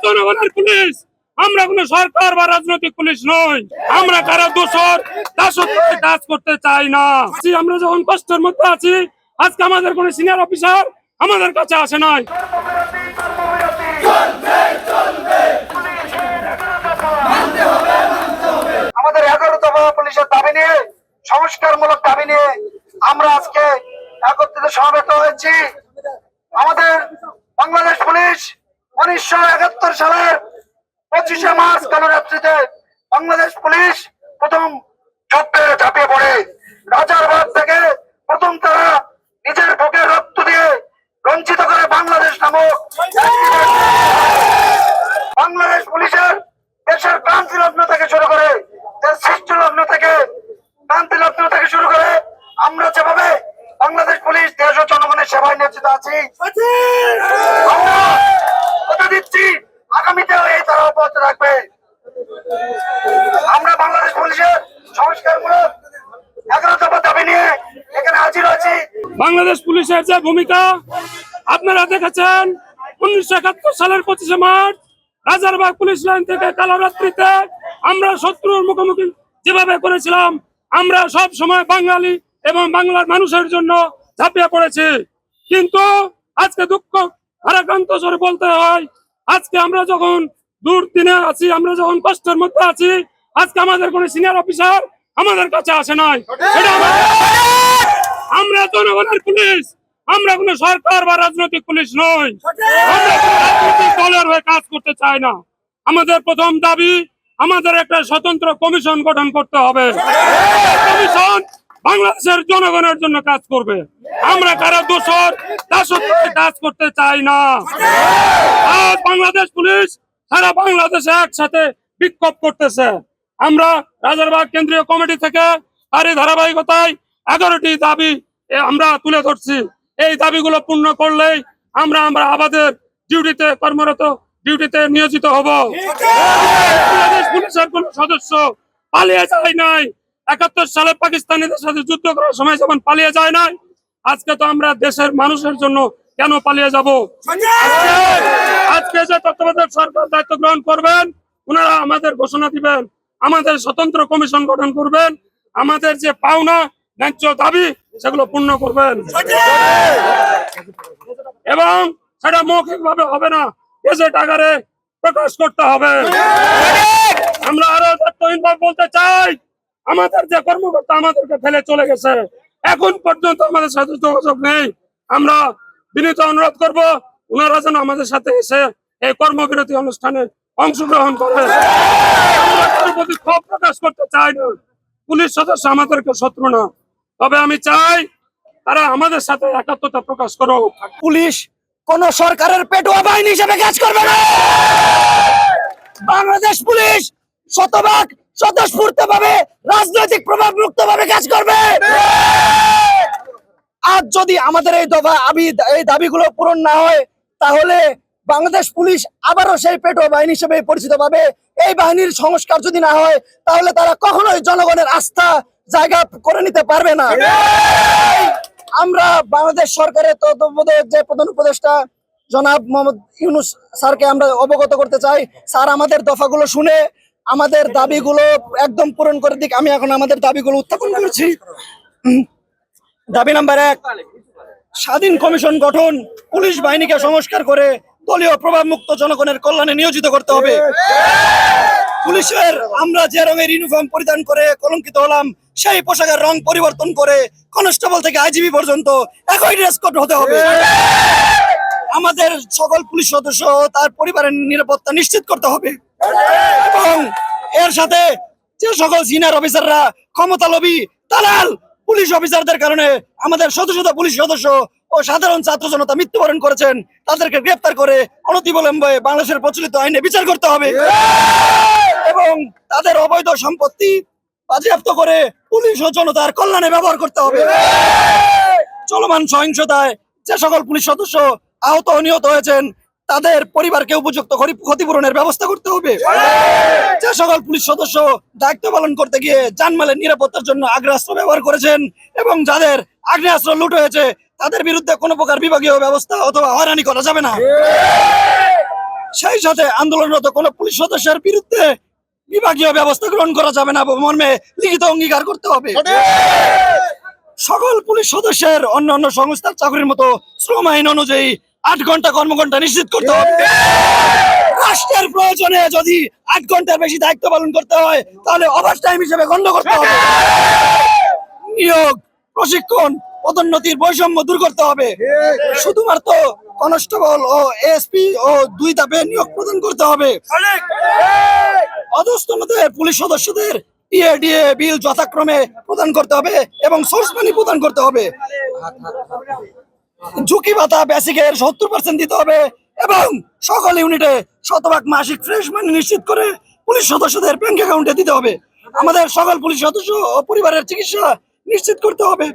জনগণের পুলিশ, আমরা কোনো সরকার বা রাজনৈতিক পুলিশ নই। আমরা কারো দোষর দাসত্বে কাজ করতে চাই না। আমরা যখন কষ্টের মধ্যে আছি, আজকে আমাদের কোনো সিনিয়র অফিসার আমাদের কাছে আসে নাই। আমাদের 11 দফা পুলিশের দাবি নিয়ে, সংস্কারমূলক দাবি নিয়ে আমরা আজকে একত্রিত সমবেত হয়েছি। আমাদের বাংলাদেশ পুলিশ 1971 সালের 25শে মার্চ কালরাত্রিতে বাংলাদেশ পুলিশ প্রথম যুদ্ধে ঝাঁপিয়ে পড়ে। রাজারবাগ থেকে প্রথম তারা নিজের বুকের রক্ত দিয়ে রঞ্জিত করে বাংলাদেশ নামক বাংলাদেশ পুলিশের দেশের ক্রান্তি লগ্ন থেকে শুরু করে, দেশ সৃষ্টি লগ্ন থেকে ক্রান্তি লগ্ন থেকে শুরু করে আমরা যেভাবে বাংলাদেশ পুলিশ দেশ ও জনগণের সেবায় নিয়োজিত আছি, আমরা কথা দিচ্ছি আগামীতেও এই তারা অব্যাহত রাখবে। আমরা বাংলাদেশ পুলিশের সংস্কারমূলক 11 দফা দাবি নিয়ে এখানে হাজির হয়েছি। বাংলাদেশ পুলিশের যে ভূমিকা আপনারা দেখেছেন, 1971 সালের 25শে মার্চ রাজারবাগ পুলিশ লাইন থেকে কালরাত্রিতে আমরা শত্রুর মুখোমুখি যেভাবে করেছিলাম, আমরা সব সময় বাঙালি এবং বাংলার মানুষের জন্য ঝাঁপিয়ে পড়েছি। কিন্তু আজকে দুঃখ ভারাক্রান্ত স্বরে বলতে হয়, আজকে আমরা যখন দুর্দিনে আছি, আমরা যখন কষ্টের মধ্যে আছি, আজকে আমাদের কোনো সিনিয়র অফিসার আমাদের কাছে আসে নাই। আমরা জনগণের পুলিশ, আমরা কোনো সরকার বা রাজনৈতিক পুলিশ নই। আমরা কোনো রাজনৈতিক দলের হয়ে কাজ করতে চাই না। আমাদের প্রথম দাবি, আমাদের একটা স্বতন্ত্র কমিশন গঠন করতে হবে। কমিশন বাংলাদেশের জনগণের জন্য কাজ করবে। আমরা কারো দোষর দাসত্বে কাজ করতে চাই না। আজ বাংলাদেশ পুলিশ সারা বাংলাদেশে একসাথে বিক্ষোভ করতেছে। আমরা রাজারবাগ কেন্দ্রীয় কমিটি থেকে তারই ধারাবাহিকতায় 11টি দাবি আমরা তুলে ধরছি। এই দাবিগুলো পূর্ণ করলেই আমরা আমাদের ডিউটিতে কর্মরত, ডিউটিতে নিয়োজিত হব। বাংলাদেশ পুলিশের কোন সদস্য পালিয়ে যায় নাই। 71 সালে পাকিস্তানিদের সাথে যুদ্ধ করার সময় যেমন পালিয়ে যায় নাই, আজকে তো আমরা দেশের মানুষের জন্য কেন পালিয়ে যাব? আজকে যে তত্ত্বাবধায়ক সরকার দায়িত্ব গ্রহণ করবেন, ওনারা আমাদের ঘোষণা দিবেন, আমাদের স্বতন্ত্র কমিশন গঠন করবেন, আমাদের যে পাওনা ন্যায্য দাবি সেগুলো পূর্ণ করবেন এবং সেটা মৌখিক ভাবে হবে না, গেজেট আকারে প্রকাশ করতে হবে। আমরা আরো দায়িত্বহীনভাবে বলতে চাই, আমাদের যে কর্মকর্তা আমাদেরকে ফেলে চলে গেছে, এখন পর্যন্ত আমাদের সাথে যোগাযোগ নেই। আমরা বিনীত অনুরোধ করব, ওনারা যেন আমাদের সাথে এসে এই কর্মবিরতি অনুষ্ঠানে অংশগ্রহণ করে। আমরা কারোর প্রতি ক্ষোভ প্রকাশ করতে চাই না। পুলিশ সদস্য আমাদেরকে শত্রু না, তবে আমি চাই তারা আমাদের সাথে একাত্মতা প্রকাশ করো। পুলিশ কোন সরকারের পেটুয়া বাহিনী হিসেবে কাজ করবে না। বাংলাদেশ পুলিশ শতভাগ স্বতঃস্ফূর্ত ভাবে রাজনৈতিক প্রভাব মুক্ত ভাবে কাজ করবে। আজ যদি আমাদের এই দাবিগুলো পূরণ না হয়, তাহলে বাংলাদেশ পুলিশ আবারও সেই পেটুয়া বাহিনী হিসেবে পরিচিত পাবে। এই বাহিনীর সংস্কার যদি না হয়, তাহলে তারা কখনোই জনগণের আস্থা জায়গা করে নিতে পারবে না। আমরা বাংলাদেশ সরকারের তত্ত্বাবধায়ক যে প্রধান উপদেষ্টা জনাব মোহাম্মদ ইউনূস স্যারকে আমরা অবগত করতে চাই, স্যার আমাদের দফাগুলো শুনে আমাদের দাবিগুলো একদম পূরণ করে দিক। আমি এখন আমাদের দাবিগুলো উত্থাপন করছি। দাবি নাম্বার 1, স্বাধীন কমিশন গঠন, পুলিশ বাহিনীকে সংস্কার করে দলীয় প্রভাব মুক্ত জনগণের কল্যাণে নিয়োজিত করতে হবে। পুলিশের আমরা যে রঙের ইউনিফর্ম পরিধান করে কলঙ্কিত হলাম, সেই পোশাকের রং পরিবর্তন করে কনস্টেবল থেকে আইজিবি পর্যন্ত একই ড্রেস কোড হতে হবে। আমাদের সকল পুলিশ সদস্য তার পরিবারের নিরাপত্তা নিশ্চিত করতে হবে এবং এর সাথে যে সকল সিনিয়র অফিসাররা ক্ষমতালোভী দালাল পুলিশ অফিসারদের কারণে আমাদের শত শত পুলিশ সদস্য ও সাধারণ ছাত্র জনতা মৃত্যুবরণ করেছেন, তাদেরকে গ্রেপ্তার করে অনতিবিলম্বে বাংলাদেশের প্রচলিত আইনে বিচার করতে হবে এবং তাদের অবৈধ সম্পত্তি বাজেয়াপ্ত করে পুলিশ ও জনতার কল্যাণে ব্যবহার করতে হবে। চলমান সহিংসতায় যে সকল পুলিশ সদস্য আহত ও নিহত হয়েছেন, তাদের পরিবারকে উপযুক্ত ক্ষতিপূরণের ব্যবস্থা করতে হবে। যে সকল পুলিশ সদস্য দায়িত্ব পালন করতে গিয়ে জানমালের নিরাপত্তার জন্য আগ্নেয়াস্ত্র ব্যবহার করেছেন এবং যাদের আগ্নেয়াস্ত্র লুট হয়েছে, তাদের বিরুদ্ধে কোনো প্রকার বিভাগীয় ব্যবস্থা অথবা হয়রানি করা যাবে না। সেই সাথে আন্দোলনরত কোনো পুলিশ সদস্যের বিরুদ্ধে বিভাগীয় ব্যবস্থা গ্রহণ করা যাবে না মর্মে লিখিত অঙ্গীকার করতে হবে। সকল পুলিশ সদস্যের অন্যান্য সংস্থার চাকরির মতো শ্রম আইন অনুযায়ী 8 ঘন্টা কর্মঘণ্টা নিশ্চিত করতে হবে। রাষ্ট্রের প্রয়োজনে যদি 8 ঘন্টার বেশি দায়িত্ব পালন করতে হয় তাহলে ওভার টাইম হিসেবে গণ্য করতে হবে। নিয়োগ, প্রশিক্ষণ, পদোন্নতির বৈষম্য দূর করতে হবে। শুধুমাত্র কনস্টেবল ও এসপি ও 2 ধাপে নিয়োগ প্রদান করতে হবে। অধস্তনদের পুলিশ সদস্যদের টিএডিএ বিল যথাক্রমে প্রদান করতে হবে এবং সোর্স মানি প্রদান করতে হবে। ঝুঁকি ভাতা বেসিকের 70% দিতে হবে এবং সকল ইউনিটে শতভাগ মাসিক ফ্রেশ মানি নিশ্চিত করে পুলিশ সদস্যদের ব্যাংক অ্যাকাউন্টে দিতে হবে। আমাদের সকল পুলিশ সদস্য ও পরিবারের চিকিৎসা নিশ্চিত করতে হবে।